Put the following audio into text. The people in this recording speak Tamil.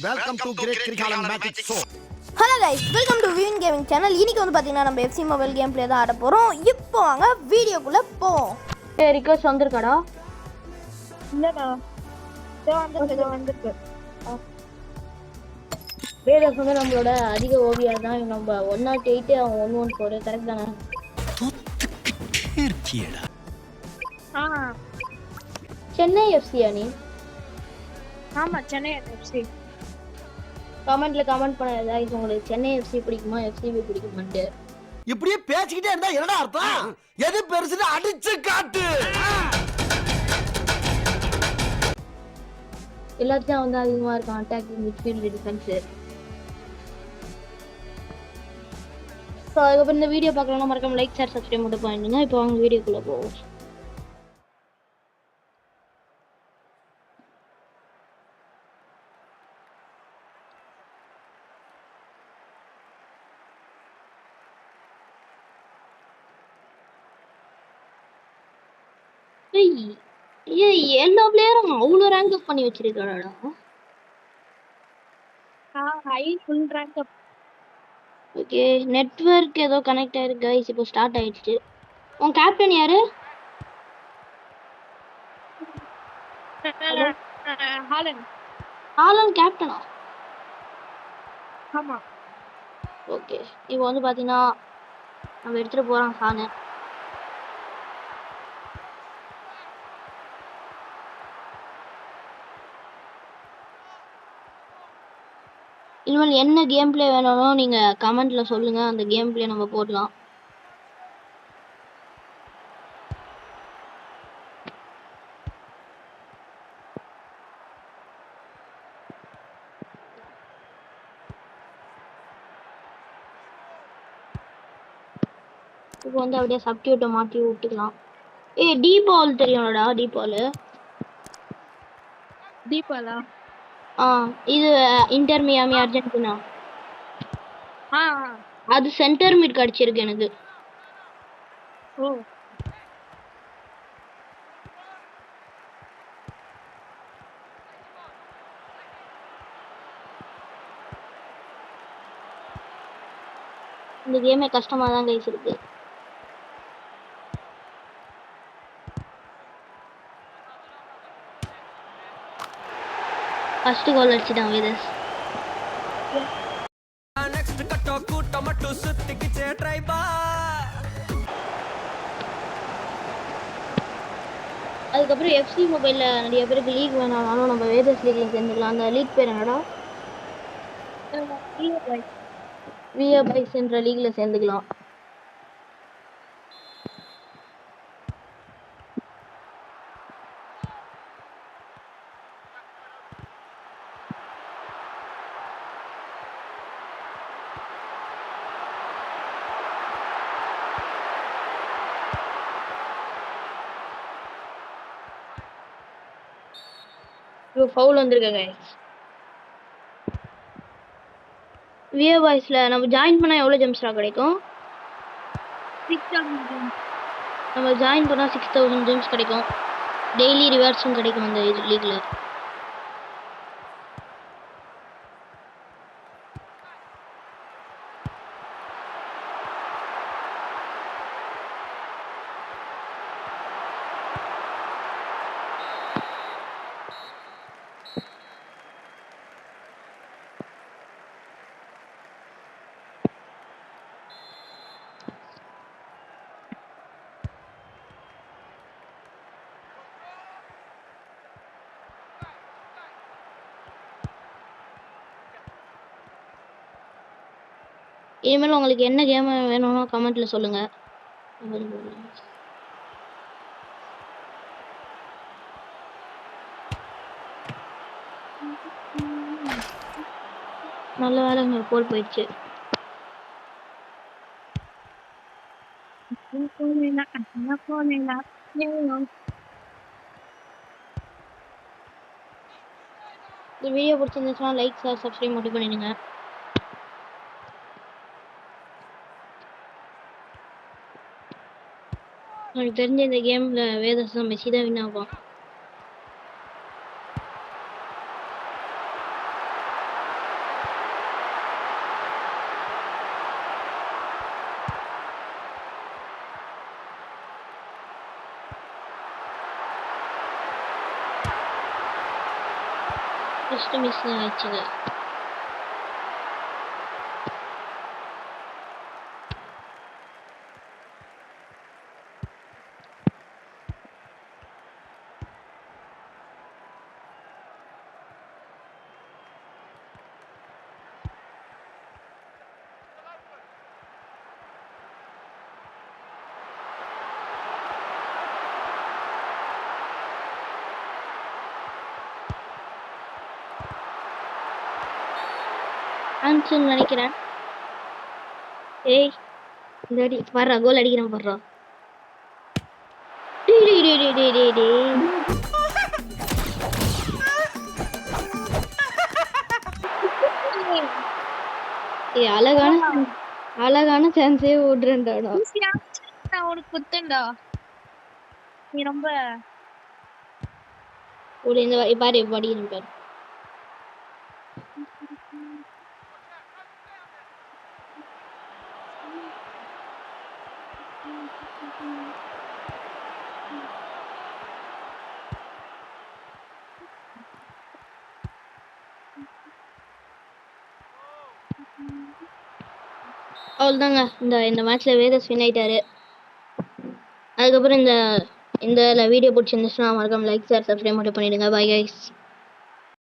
Welcome to great Kirikalan magic show. Hello guys, welcome to வியூன் கேமிங் சேனல். இன்னைக்கு வந்து பார்த்தீங்கன்னா நம்ம எஃப்சி மொபைல் கேம் பிளே தான் ஆட போகிறோம். இப்போ வாங்க வீடியோக்குள்ளே போவோம். ரிக்வெஸ்ட் வந்திருக்காடா? இல்லடா, இதோ வந்திருக்கு. வேதஸ் வந்து நம்மளோட அதிக ஓவியர் தான். நம்ம 108 அவன் 114. கரெக்ட் தானே? சென்னை எஃப்சியா நீ? ஆமா, சென்னை எஃப்சி. கமெண்ட்ல கமெண்ட் பண்ண உங்களுக்கு சென்னை எஃப்சி பிடிக்குமா எஃப்சிபி பிடிக்குமான்ட்டு. இப்படியே பேசிக்கிட்டே இருந்தா என்னடா அர்த்தம்? எது பெருசுன்னு அடிச்சு காட்டு. எல்லாத்தையும் வந்து அதிகமா இருக்கும் அட்டாக்கிங், மிட்ஃபீல்ட், டிஃபென்ஸ். ஸோ அதுக்கப்புறம் இந்த வீடியோ பார்க்கலாம்னா மறக்காம லைக், ஷேர், சப்ஸ்கிரைப் மட்டும் பண்ணிடுங்க. இப்போ வாங்க வீடியோக்குள்ள போவோம். எல்லா பிளேயரும் அவ்வளோ ரேங்க் அப் பண்ணி வச்சிருக்காடா. High full rank up. Okay, network ஏதோ கனெக்ட் ஆயிருக்கு கைஸ். இப்போ ஸ்டார்ட் ஆயிடுச்சு. உன் கேப்டன் யாரு? ஹாலண்ட். ஹாலண்ட் கேப்டனா? ஆமா. ஓகே, இப்போ வந்து பாத்தீங்கன்னா நம்ம எடுத்துட்டு போறோம் ஹாலண்ட். இனிமேல் என்ன கேம் பிளே வேணும்னு நீங்க கமெண்ட்ல சொல்லுங்க, அந்த கேம் பிளே நம்ம போடலாம். இப்போ வந்து அப்படியே சப்டியூட்டை மாற்றி விட்டுக்கலாம். டீபால் தெரியும்லடா? தீபாலா? இது இன்டர் மியாமி அர்ஜென்டினா. ஆ. அது சென்டர் மிட் கிடைச்சிருக்கு எனக்கு. ஓ. இந்த கேமே கஷ்டமா தான் கைஸ் இருக்கு. ஃபர்ஸ்ட் கோல் அடிச்சிட்டான் வேதஸ். நெக்ஸ்ட் கட்டோ கூட்டம் மட்டும் சுத்திக்கிச்சே ட்ரைபா. அதுக்கப்புறம் எஃப்சி மொபைல்ல நிறைய பேருக்கு லீக் வேணாலும் நம்ம வேதஸ் லீக்ல சேர்ந்துக்கலாம். அந்த லீக் பேர் என்னடா? விஏ பாய்ஸ் என்ற லீக்ல சேர்ந்துக்கலாம். இப்போ ஃபவுல் வந்திருக்காங்க. விஏ பாய்ஸ்ல நம்ம ஜாயின் பண்ணா எவ்வளவு ஜெம்ஸ்டா கிடைக்கும்? 6000. நம்ம ஜாயின் பண்ணா 6000 ஜெம்ஸ் கிடைக்கும். டெய்லி ரிவார்ட்ஸும் கிடைக்கும் அந்த லீக்ல. இனிமேல் உங்களுக்கு என்ன கேம் வேணும்னு கமெண்ட்ல சொல்லுங்க. நல்ல வேலைங்க, கோல் போயிடுச்சு. இந்த வீடியோ பிடிச்சிருந்துச்சுன்னா லைக், ஷேர், சப்ஸ்கிரைப் மட்டும் பண்ணிடுங்க. எனக்கு தெரிஞ்ச இந்த கேம்ல வேதஸ் மெஸ்ஸி தான் வின் ஆகும். ஃபர்ஸ்ட் மிஸ் ஆயிடுச்சுங்க. ஆன்சர் நினைக்கிறேன். ஏய் இந்த அடி வர்றா, கோல் அடிக்கிறேன் வர்றா. டேய் டேய் டேய் டேய் டேய் டேய். ஏய் அழகான சான்ஸே ஓடுறேன்டாடா. நான் உனக்கு குத்தேன்டா. நீ ரொம்ப ஒரு இந்த பாரு படிக்கிறேன் பாரு. அவ்வளோதாங்க, இந்த மேட்ச்ல வேதஸ் வின் ஆயிட்டாரு. அதுக்கப்புறம் இந்த வீடியோ பிடிச்சிருந்துச்சுன்னா மறக்காம லைக் ஷேர் சப்ஸ்கிரைப் மட்டும் பண்ணிடுங்க. Bye guys.